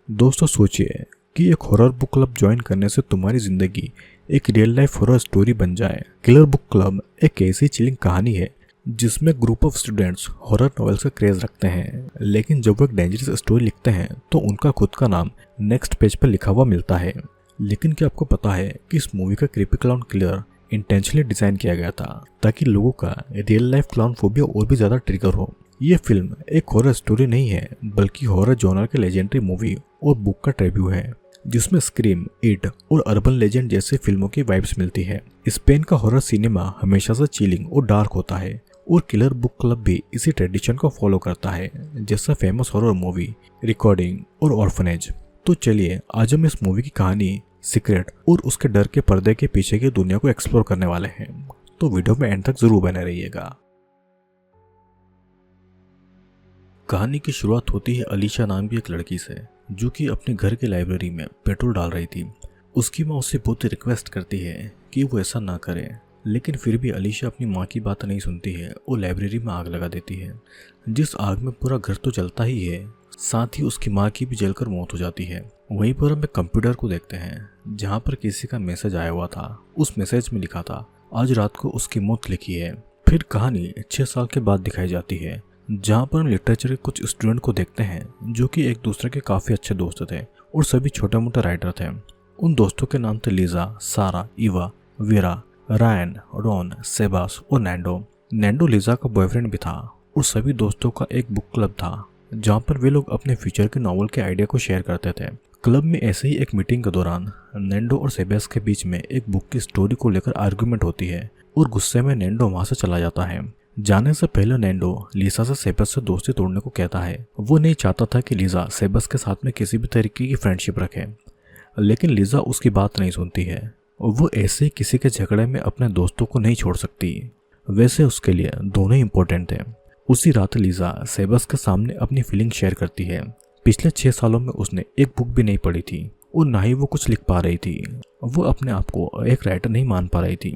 दोस्तों सोचिए कि एक हॉरर बुक क्लब ज्वाइन करने से तुम्हारी जिंदगी एक रियल लाइफ हॉरर स्टोरी बन जाए। किलर बुक क्लब एक ऐसी चिलिंग कहानी है जिसमें group of students horror novels का क्रेज रखते हैं, लेकिन जब वो एक डेंजरस स्टोरी लिखते हैं तो उनका खुद का नाम नेक्स्ट पेज पर लिखा हुआ मिलता है। लेकिन क्या आपको पता है कि इस मूवी का creepy clown killer intentionally design किया गया था ताकि लोगों का रियल लाइफ क्लाउन फोबिया और भी ज्यादा ट्रिगर हो। ये फिल्म एक हॉरर स्टोरी नहीं है बल्कि हॉरर जॉनर के लेजेंडरी मूवी और बुक का ट्रिब्यूट है, जिसमें स्क्रीम, इट और अर्बन लेजेंड जैसे फिल्मों की वाइब्स मिलती है। स्पेन का हॉरर सिनेमा हमेशा से चिलिंग और डार्क होता है और किलर बुक क्लब भी इसी ट्रेडिशन को फॉलो करता है, जैसा फेमस हॉरर मूवी, रिकॉर्डिंग और ऑर्फनेज। तो चलिए आज हम इस मूवी की कहानी, सीक्रेट और उसके डर के पर्दे के पीछे की दुनिया को एक्सप्लोर करने वाले हैं। तो वीडियो में एंड तक जरूर बने रहिएगा। कहानी की शुरुआत होती है अलीशा नाम की एक लड़की से, जो कि अपने घर की लाइब्रेरी में पेट्रोल डाल रही थी। उसकी माँ उससे बहुत रिक्वेस्ट करती है कि वो ऐसा ना करे, लेकिन फिर भी अलीशा अपनी माँ की बात नहीं सुनती है और लाइब्रेरी में आग लगा देती है, जिस आग में पूरा घर तो जलता ही है, साथ ही उसकी माँ की भी जलकर मौत हो जाती है। वहीं पर हम एक कंप्यूटर को देखते हैं जहाँ पर किसी का मैसेज आया हुआ था। उस मैसेज में लिखा था आज रात को उसकी मौत लिखी है। फिर कहानी 6 साल के बाद दिखाई जाती है, जहाँ पर हम लिटरेचर के कुछ स्टूडेंट को देखते हैं जो कि एक दूसरे के काफी अच्छे दोस्त थे और सभी छोटे मोटे राइटर थे। उन दोस्तों के नाम थे लीजा, सारा, इवा, वीरा, रायन, रॉन, सेबास और नैंडो। नैंडो लीजा का बॉयफ्रेंड भी था और सभी दोस्तों का एक बुक क्लब था जहाँ पर वे लोग अपने फ्यूचर के नॉवल के आइडिया को शेयर करते थे। क्लब में ऐसे ही एक मीटिंग के दौरान नैंडो और सेबास के बीच में एक बुक की स्टोरी को लेकर आर्गुमेंट होती है और गुस्से में नैंडो वहां से चला जाता है। जाने से पहले नैंडो लीजा से सेबस से दोस्ती तोड़ने को कहता है। वो नहीं चाहता था कि लीजा सेबस के साथ में किसी भी तरीके की फ्रेंडशिप रखे, लेकिन लीजा उसकी बात नहीं सुनती है। वो ऐसे ही किसी के झगड़े में अपने दोस्तों को नहीं छोड़ सकती, वैसे उसके लिए दोनों ही इंपॉर्टेंट थे। उसी रात लीजा सेबस के सामने अपनी फीलिंग शेयर करती है। पिछले 6 सालों में उसने एक बुक भी नहीं पढ़ी थी और ना ही वो कुछ लिख पा रही थी। वो अपने आप को एक राइटर नहीं मान पा रही थी।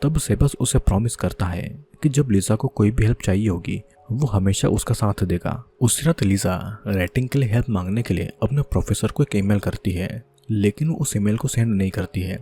तब सेबस उसे प्रॉमिस करता है कि जब लीजा को कोई भी हेल्प चाहिए होगी वो हमेशा उसका साथ देगा। उसी रात लीजा राइटिंग के लिए हेल्प मांगने के लिए अपने प्रोफेसर को एक ईमेल करती है, लेकिन वो उस ईमेल को सेंड नहीं करती है।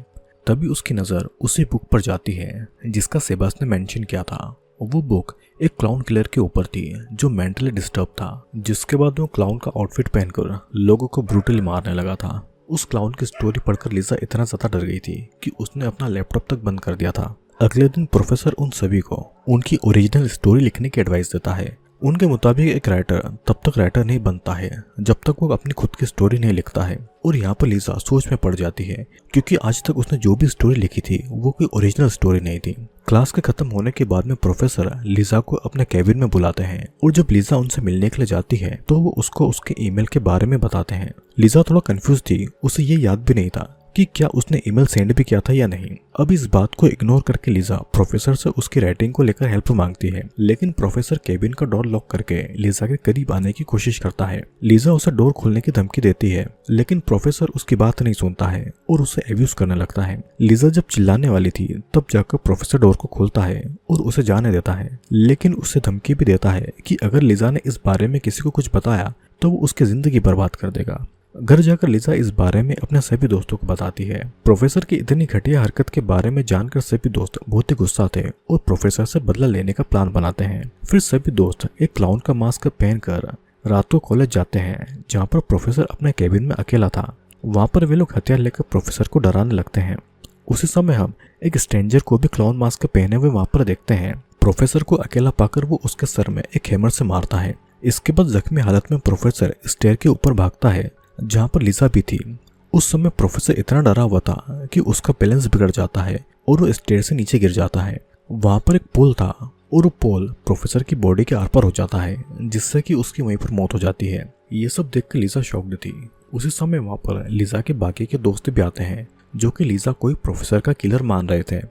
तभी उसकी नज़र उसी बुक पर जाती है जिसका सेबस ने मेंशन किया था। वो बुक एक क्लाउन किलर के ऊपर थी जो मेंटली डिस्टर्ब था, जिसके बाद वो क्लाउन का आउटफिट पहनकर लोगों को ब्रूटली मारने लगा था। उस क्लाउन की स्टोरी पढ़कर लीजा इतना ज्यादा डर गई थी कि उसने अपना लैपटॉप तक बंद कर दिया था। अगले दिन प्रोफेसर उन सभी को उनकी ओरिजिनल स्टोरी लिखने की एडवाइस देता है। उनके मुताबिक एक राइटर तब तक राइटर नहीं बनता है जब तक वो अपनी खुद की स्टोरी नहीं लिखता है। और यहाँ पर लीजा सोच में पड़ जाती है क्योंकि आज तक उसने जो भी स्टोरी लिखी थी वो कोई ओरिजिनल स्टोरी नहीं थी। क्लास के खत्म होने के बाद में प्रोफेसर लीजा को अपने कैबिन में बुलाते हैं और जब लीजा उनसे मिलने के लिए जाती है तो वो उसको उसके ईमेल के बारे में बताते हैं। लीजा थोड़ा कंफ्यूज थी, उसे ये याद भी नहीं था कि क्या उसने ईमेल सेंड भी किया था या नहीं। अब इस बात को इग्नोर करके लीजा प्रोफेसर से उसकी राइटिंग को लेकर हेल्प मांगती है, लेकिन प्रोफेसर केबिन का डोर लॉक करके लीजा के करीब आने की कोशिश करता है। लीजा उसे डोर खोलने की धमकी देती है, लेकिन प्रोफेसर उसकी बात नहीं सुनता है और उसे एब्यूज करने लगता है। लीजा जब चिल्लाने वाली थी तब जाकर प्रोफेसर डोर को खोलता है और उसे जाने देता है, लेकिन उसे धमकी भी देता है कि अगर लीजा ने इस बारे में किसी को कुछ बताया तो वो उसकी जिंदगी बर्बाद कर देगा। घर जाकर लीजा इस बारे में अपने सभी दोस्तों को बताती है। प्रोफेसर की इतनी घटिया हरकत के बारे में जानकर सभी दोस्त बहुत ही गुस्सा थे और प्रोफेसर से बदला लेने का प्लान बनाते हैं। फिर सभी दोस्त एक क्लाउन का मास्क पहनकर रात को कॉलेज जाते हैं, जहाँ पर प्रोफेसर अपने केबिन में अकेला था। वहाँ पर वे लोग हथियार लेकर प्रोफेसर को डराने लगते हैं। उसी समय हम एक स्ट्रेंजर को भी क्लाउन मास्क पहने हुए वहाँ पर देखते हैं। प्रोफेसर को अकेला पाकर वो उसके सर में एक हैमर से मारता है। इसके बाद जख्मी हालत में प्रोफेसर स्टेयर के ऊपर भागता है जहाँ पर लीजा भी थी। उस समय प्रोफेसर इतना डरा हुआ था कि उसका बैलेंस बिगड़ जाता है और वो स्टेयर से नीचे गिर जाता है। वहाँ पर एक पोल था और वो पोल प्रोफेसर की बॉडी के आर पार हो जाता है, जिससे कि उसकी वहीं पर मौत हो जाती है। ये सब देखकर लीजा शॉक्ड थी। उसी समय वहाँ पर लीजा के बाकी के दोस्त भी आते हैं जो कि लीजा को प्रोफेसर का किलर मान रहे थे,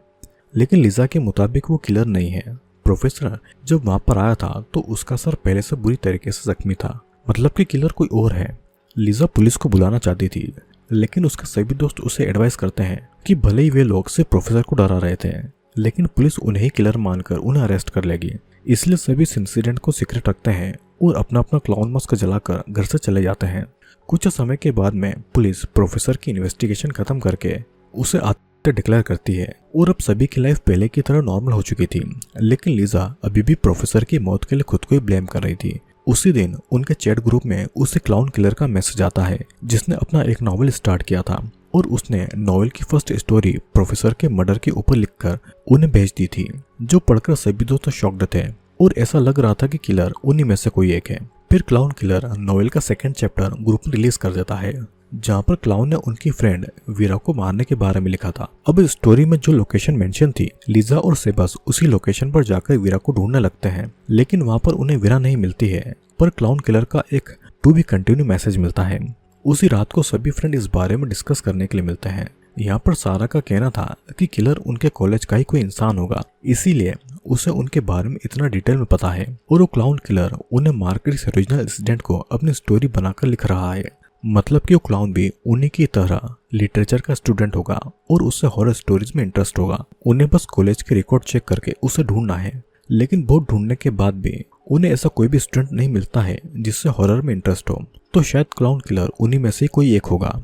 लेकिन लीजा के मुताबिक वो किलर नहीं है। प्रोफेसर जब वहाँ पर आया था तो उसका सर पहले से बुरी तरीके से जख्मी था, मतलब कि किलर कोई और है। लीजा पुलिस को बुलाना चाहती थी, लेकिन उसके सभी दोस्त उसे एडवाइस करते हैं कि भले ही वे लोग सिर्फ प्रोफेसर को डरा रहे थे, लेकिन पुलिस उन्हें ही किलर मानकर उन्हें अरेस्ट कर लेगी। इसलिए सभी इस इंसिडेंट को सीक्रेट रखते हैं और अपना अपना क्लाउन मास्क जलाकर घर से चले जाते हैं। कुछ समय के बाद में पुलिस प्रोफेसर की इन्वेस्टिगेशन खत्म करके उसे आत्महत्या डिक्लेयर करती है और अब सभी की लाइफ पहले की तरह नॉर्मल हो चुकी थी। लेकिन लिजा अभी भी प्रोफेसर की मौत के लिए खुद को ही ब्लेम कर रही थी। उसी दिन उनके चैट ग्रुप में उसे क्लाउन किलर का मैसेज आता है जिसने अपना एक नॉवेल स्टार्ट किया था और उसने नॉवेल की फर्स्ट स्टोरी प्रोफेसर के मर्डर के ऊपर लिखकर उन्हें भेज दी थी, जो पढ़कर सभी दोस्त शॉक्ड थे और ऐसा लग रहा था कि किलर उन्हीं में से कोई एक है। फिर क्लाउन किलर नॉवेल का सेकंड चैप्टर ग्रुप में रिलीज कर देता है जहां पर क्लाउन ने उनकी फ्रेंड वीरा को मारने के बारे में लिखा था। अब इस स्टोरी में जो लोकेशन मेंशन थी, लिजा और सेबस उसी लोकेशन पर जाकर वीरा को ढूंढने लगते हैं, लेकिन वहां पर उन्हें वीरा नहीं मिलती है, पर क्लाउन किलर का एक टू बी कंटिन्यू मैसेज मिलता है। उसी रात को सभी फ्रेंड इस बारे में डिस्कस करने के लिए मिलते हैं। यहाँ पर सारा का कहना था कि किलर उनके कॉलेज का ही कोई इंसान होगा, इसीलिए उसे उनके बारे में इतना डिटेल में पता है और वो क्लाउन किलर उन्हें मारकर इस ओरिजिनल इंसिडेंट को अपनी स्टोरी बनाकर लिख रहा है। मतलब कि वो क्लाउन भी उन्हीं की तरह लिटरेचर का स्टूडेंट होगा और उससे हॉरर स्टोरीज में इंटरेस्ट होगा। उन्हें बस कॉलेज के रिकॉर्ड चेक करके उसे ढूंढना है, लेकिन बहुत ढूंढने के बाद भी उन्हें ऐसा कोई भी स्टूडेंट नहीं मिलता है जिससे हॉरर में इंटरेस्ट हो, तो शायद क्लाउन किलर उन्हीं में से कोई एक होगा।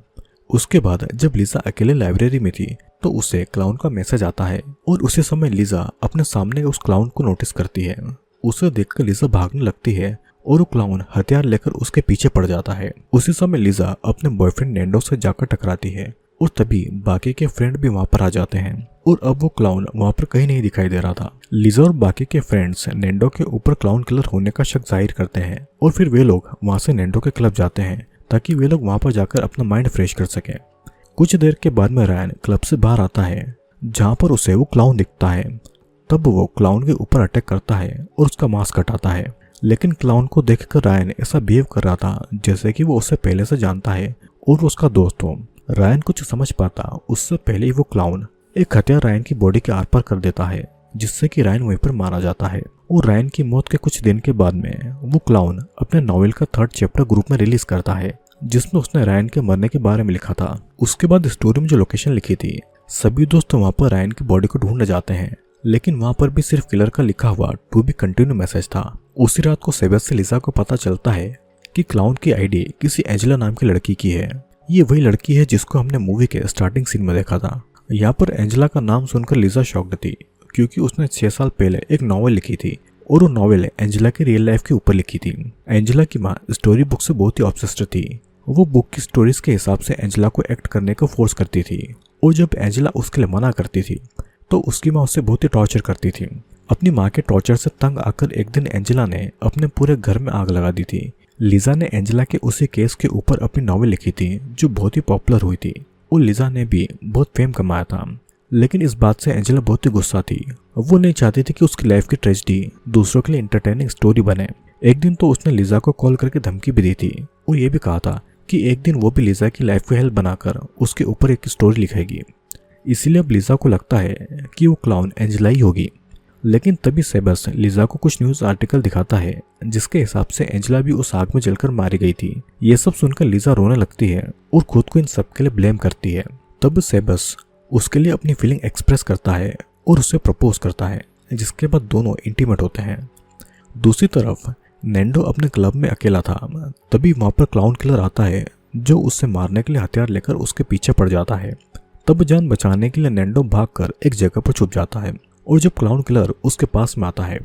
उसके बाद जब लिजा अकेले लाइब्रेरी में थी तो उसे क्लाउन का मैसेज आता है और उसी समय लिजा अपने सामने उस क्लाउन को नोटिस करती है। उसे देखकर लिजा भागने लगती है और वो क्लाउन हथियार लेकर उसके पीछे पड़ जाता है। उसी समय लिजा अपने बॉयफ्रेंड नैंडो से जाकर टकराती है और तभी बाकी के फ्रेंड भी वहां पर आ जाते हैं और अब वो क्लाउन वहां पर कहीं नहीं दिखाई दे रहा था। लिजा और बाकी के फ्रेंड्स नैंडो के ऊपर क्लाउन किलर होने का शक जाहिर करते हैं और फिर वे लोग वहां से नैंडो के क्लब जाते हैं ताकि वे लोग वहां पर जाकर अपना माइंड फ्रेश कर सकें। कुछ देर के बाद में रायन क्लब से बाहर आता है जहां पर उसे वो क्लाउन दिखता है। तब वो क्लाउन के ऊपर अटैक करता है और उसका मास्क हटाता है, लेकिन क्लाउन को देखकर रायन ऐसा बिहेव कर रहा था जैसे कि वो उससे पहले से जानता है और वो उसका दोस्त हो। रायन कुछ समझ पाता उससे पहले ही वो क्लाउन एक हथियार रायन की बॉडी के आर पार कर देता है, जिससे कि रायन वहीं पर मारा जाता है। और रायन की मौत के कुछ दिन के बाद में वो क्लाउन अपने नॉवेल का थर्ड चैप्टर ग्रुप में रिलीज करता है जिसमें उसने रायन के मरने के बारे में लिखा था। उसके बाद स्टोरी में जो लोकेशन लिखी थी, सभी दोस्त वहां पर रायन की बॉडी को ढूंढने जाते हैं, लेकिन वहां पर भी सिर्फ किलर का लिखा हुआ टू बी कंटिन्यू मैसेज था। उसी रात को सेबस से लिजा को पता चलता है कि क्लाउन की आईडी किसी एंजेला नाम की लड़की की है। ये वही लड़की है जिसको हमने मूवी के स्टार्टिंग सीन में देखा था। यहाँ पर एंजेला का नाम सुनकर लिजा शॉक्ड थी क्योंकि उसने 6 साल पहले एक नॉवेल लिखी थी और वो नॉवेल एंजेला की रियल लाइफ के ऊपर लिखी थी। एंजेला की माँ स्टोरी बुक से बहुत ही ऑब्सेस्ड थी। वो बुक की स्टोरीज के हिसाब से एंजेला को एक्ट करने को फोर्स करती थी और जब एंजेला उसके लिए मना करती थी तो उसकी माँ उससे बहुत ही टॉर्चर करती थी। अपनी माँ के टॉर्चर से तंग आकर एक दिन एंजेला ने अपने पूरे घर में आग लगा दी थी। लिजा ने एंजेला के उसी केस के ऊपर अपनी नॉवेल लिखी थी जो बहुत ही पॉपुलर हुई थी और लिजा ने भी बहुत फेम कमाया था, लेकिन इस बात से एंजेला बहुत ही गुस्सा थी। वो नहीं चाहती थी कि उसकी लाइफ की ट्रेजेडी दूसरों के लिए एंटरटेनिंग स्टोरी बने। एक दिन तो उसने लिजा को कॉल करके धमकी भी दी थी और ये भी कहा था कि एक दिन वो भी लिजा की लाइफ को हेल्प बनाकर उसके ऊपर एक स्टोरी लिखेगी। इसीलिए अब लिजा को लगता है कि वो क्लाउन एंजेला ही होगी। लेकिन तभी सेबस लिजा को कुछ न्यूज आर्टिकल दिखाता है जिसके हिसाब से एंजेला भी उस आग में जलकर मारी गई थी। ये सब सुनकर लिजा रोने लगती है और खुद को इन सब के लिए ब्लेम करती है। तब सेबस उसके लिए अपनी फीलिंग एक्सप्रेस करता है और उसे प्रपोज करता है, जिसके बाद दोनों इंटीमेट होते हैं। दूसरी तरफ नैंडो अपने क्लब में अकेला था। तभी वहां पर क्लाउन किलर आता है जो उससे मारने के लिए हथियार लेकर उसके पीछे पड़ जाता है। तब जान बचाने के लिए नैंडो भागकर एक जगह पर छुप जाता है और जब क्लाउन किलर उसके पास में आता है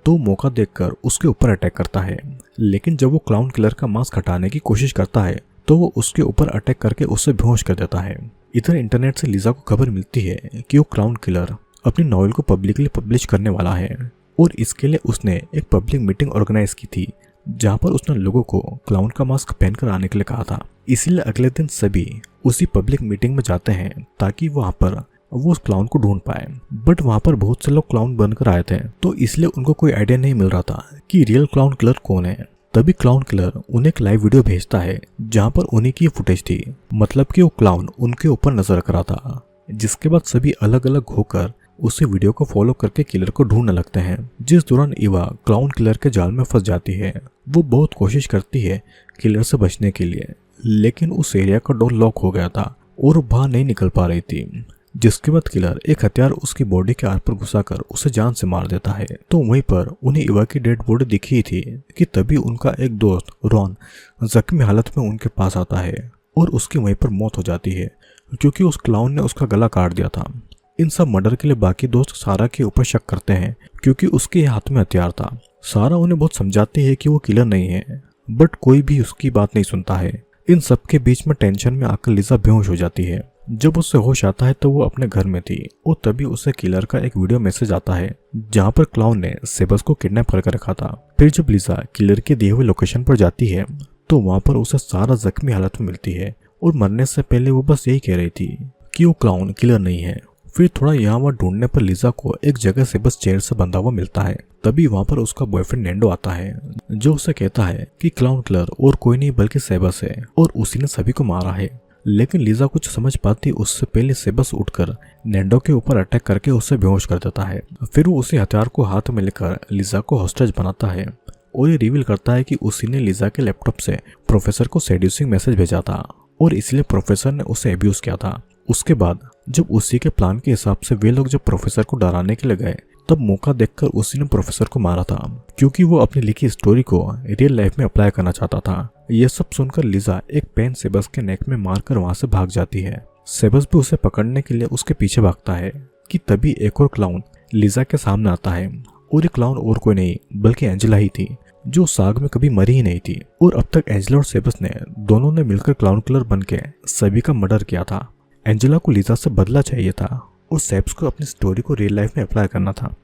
तो मौका देखकर उसके ऊपर अटैक करता है। लेकिन जब वो क्लाउन किलर का मास्क हटाने की कोशिश करता है तो वो उसके ऊपर अटैक करके उसे बेहोश कर देता है। इधर इंटरनेट से लिजा को खबर मिलती है कि वो क्लाउन किलर अपनी नॉवेल को पब्लिकली पब्लिश करने वाला है और इसके लिए उसने एक पब्लिक मीटिंग ऑर्गेनाइज की थी जहां पर उसने लोगों को क्लाउन का मास्क पहनकर आने के लिए कहा था। इसीलिए अगले दिन सभी उसी पब्लिक मीटिंग में जाते हैं ताकि वहां पर वो उस क्लाउन को ढूंढ पाए। बट वहां पर बहुत से लोग क्लाउन बनकर आए थे तो इसलिए उनको कोई आइडिया नहीं मिल रहा था कि रियल क्लाउन किलर कौन है। तभी क्लाउन किलर उन्हें एक लाइव वीडियो भेजता है जहां पर उन्हीं की फुटेज थी, मतलब कि वो क्लाउन उनके ऊपर नजर रख रहा था। जिसके बाद सभी अलग अलग होकर उसी वीडियो को फॉलो करके किलर को ढूंढने लगते हैं। जिस दौरान इवा क्लाउन किलर के जाल में फंस जाती है। वो बहुत कोशिश करती है किलर से बचने के लिए, लेकिन उस एरिया का डोर लॉक हो गया था और बाहर नहीं निकल पा रही थी। जिसके बाद किलर एक हथियार उसकी बॉडी के आर पर घुसाकर उसे जान से मार देता है। तो वहीं पर उन्हें इवा की डेड बॉडी दिखी थी कि तभी उनका एक दोस्त रॉन जख्मी हालत में उनके पास आता है और उसकी वहीं पर मौत हो जाती है क्योंकि उस क्लाउन ने उसका गला काट दिया था। इन सब मर्डर के लिए बाकी दोस्त सारा के ऊपर शक करते हैं क्योंकि उसके हाथ में हथियार था। सारा उन्हें बहुत समझाती है कि वो किलर नहीं है, बट कोई भी उसकी बात नहीं सुनता है। इन सब के बीच में टेंशन में आकर लिजा बेहोश हो जाती है। जब उससे होश आता है तो वो अपने घर में थी और तभी उसे किलर का एक वीडियो मैसेज आता है जहाँ पर क्लाउन ने सेबस को किडनैप करके रखा था। फिर जब लिजा किलर के दिए हुए लोकेशन पर जाती है तो वहाँ पर उसे सारा जख्मी हालत में मिलती है और मरने से पहले वो बस यही कह रही थी कि वो क्लाउन किलर नहीं है। फिर थोड़ा यहाँ वहाँ ढूंढने पर लिजा को एक जगह से बस चेयर से बंधा हुआ मिलता है। तभी वहाँ पर उसका बॉयफ्रेंड नैंडो आता है जो उसे कहता है कि क्लाउन किलर और कोई नहीं बल्कि सेबस है और उसी ने सभी को मारा है। लेकिन लिजा कुछ समझ पाती उससे पहले सेबस उठकर नैंडो के ऊपर अटैक करके उसे बेहोश कर देता है। फिर वो उसी हथियार को हाथ में लेकर लिजा को हॉस्टेज बनाता है और ये रिवील करता है कि उसी ने लिजा के लैपटॉप से प्रोफेसर को सेड्यूसिंग मैसेज भेजा था और इसलिए प्रोफेसर ने उसे अब्यूज किया था। उसके बाद जब उसी के प्लान के हिसाब से वे लोग जब प्रोफेसर को डराने के लिए गए तब मौका देखकर उसी ने प्रोफेसर को मारा था क्योंकि वो अपनी लिखी स्टोरी को रियल लाइफ में अप्लाई करना चाहता था। यह सब सुनकर लिजा एक पेन सेबस के नेक में मारकर वहां से भाग जाती है। सेबस भी उसे पकड़ने के लिए उसके पीछे भागता है कि तभी एक और क्लाउन लिजा के सामने आता है और ये क्लाउन और कोई नहीं बल्कि एंजेला ही थी जो साग में कभी मरी ही नहीं थी। और अब तक एंजेला और सेबस ने दोनों ने मिलकर क्लाउन किलर बनके सभी का मर्डर किया था। एंजेला को लिजा से बदला चाहिए था और सेब्स को अपनी स्टोरी को रियल लाइफ में अप्लाई करना था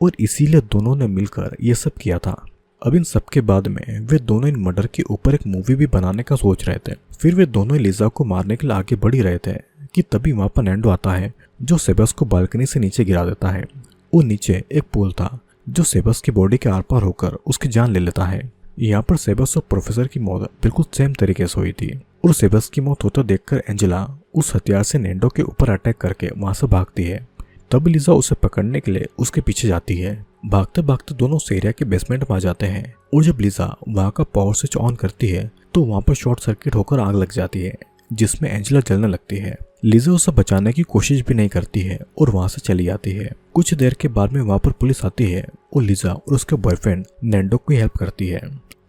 और इसीलिए दोनों ने मिलकर ये सब किया था। अब इन सब के बाद में वे दोनों इन मर्डर के ऊपर एक मूवी भी बनाने का सोच रहे थे। फिर वे दोनों लिजा को मारने के लिए आगे बढ़ ही रहे थे कि तभी वहां पर नैंडो आता है जो सेबस को बालकनी से नीचे गिरा देता है और नीचे एक पुल था जो सेबस की बॉडी के आर पार होकर उसकी जान ले लेता है। यहाँ पर सेबस और प्रोफेसर की मौत बिल्कुल सेम तरीके से हुई थी और सेबस की मौत होता देखकर एंजेला उस हथियार से नैंडो के ऊपर अटैक करके वहां से भागती है। तब लिजा उसे पकड़ने के लिए उसके पीछे जाती है। भागते भागते दोनों सेरिया के बेसमेंट में आ जाते हैं और जब लिजा वहां का पावर स्विच ऑन करती है तो वहां पर शॉर्ट सर्किट होकर आग लग जाती है जिसमें एंजेला जलने लगती है। लिजा उसे बचाने की कोशिश भी नहीं करती है और वहां से चली जाती है। कुछ देर के बाद में वहां पर पुलिस आती है और लिजा और उसके बॉयफ्रेंड नैंडो की हेल्प करती है।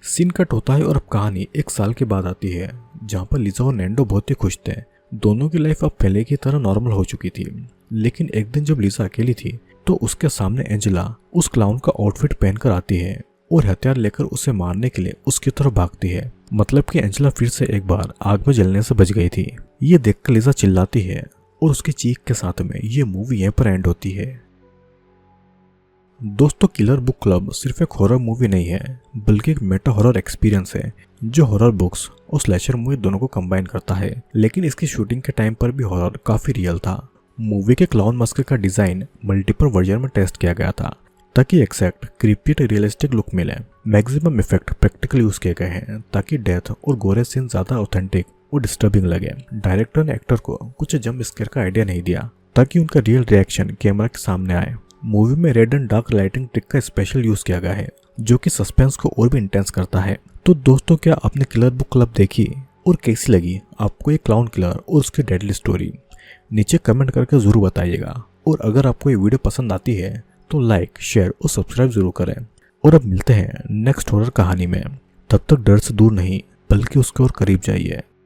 सीन कट होता है और अब कहानी एक साल के बाद आती है जहाँ पर लिजा और नैंडो बहुत ही खुश थे। दोनों की लाइफ अब पहले की तरह नॉर्मल हो चुकी थी। लेकिन एक दिन जब लिजा अकेली थी तो उसके सामने एंजेला उस क्लाउन का आउटफिट पहनकर आती है और हथियार लेकर उसे मारने के लिए उसकी तरफ भागती है। मतलब कि एंजेला फिर से एक बार आग में जलने से बच गई थी। ये देखकर लिजा चिल्लाती है और उसकी चीख के साथ में ये मूवी यहीं पर एंड होती है। दोस्तों किलर बुक क्लब सिर्फ एक हॉरर मूवी नहीं है बल्कि एक मेटा हॉरर एक्सपीरियंस है जो हॉरर बुक्स और स्लैशर मूवी दोनों को कंबाइन करता है। लेकिन इसकी शूटिंग के टाइम पर भी हॉरर काफी रियल था। मूवी के क्लाउन मस्क का डिजाइन मल्टीपल वर्जन में टेस्ट किया गया था ताकि एक्सैक्ट क्रीपी रियलिस्टिक लुक मिले। मैक्सिमम इफेक्ट प्रैक्टिकल यूज किए गए हैं ताकि डेथ और गोरे सीन ज्यादा ऑथेंटिक और डिस्टर्बिंग लगे। डायरेक्टर ने एक्टर को कुछ जंप स्केयर का आइडिया नहीं दिया ताकि उनका रियल रिएक्शन कैमरा के सामने आए। मूवी में red and dark lighting trick का स्पेशल यूज किया गया है जो कि सस्पेंस को और भी इंटेंस करता है। तो दोस्तों क्या आपने किलर बुक क्लब देखी और कैसी लगी आपको ये क्लाउन किलर और उसकी डेडली स्टोरी? नीचे कमेंट करके जरूर बताइएगा। और अगर आपको ये वीडियो पसंद आती है तो लाइक शेयर और सब्सक्राइब जरूर करें। और अब मिलते हैं नेक्स्ट हॉरर कहानी में। तब तक डर से दूर नहीं बल्कि उसके और करीब जाइए।